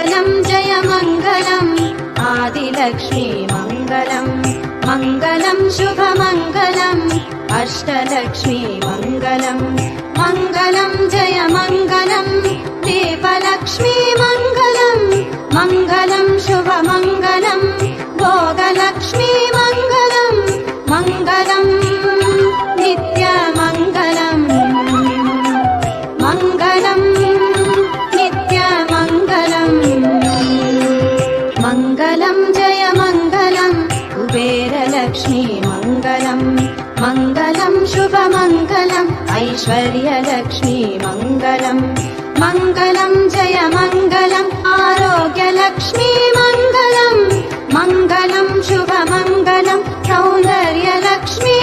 मङ्गलं जय मङ्गलम् आदिलक्ष्मी मङ्गलम् मङ्गलं शुभमङ्गलम् अष्टलक्ष्मी मङ्गलम् मङ्गलं जय मङ्गलम् दीपलक्ष्मी मङ्गलम् मङ्गलं शुभमङ्गलम् भोगलक्ष्मी मङ्गलम् मङ्गलं नित्यमङ्गलम् मङ्गलं नित्यमङ्गलम् मङ्गलं जय मङ्गलम् कुबेरलक्ष्मी मङ्गलम् मङ्गलं शुभमङ्गलम् ऐश्वर्यलक्ष्मी मङ्गलम् मङ्गलं जय मङ्गलम् आरोग्यलक्ष्मी मङ्गलम् मङ्गलं शुभमङ्गलम् सौन्दर्यलक्ष्मी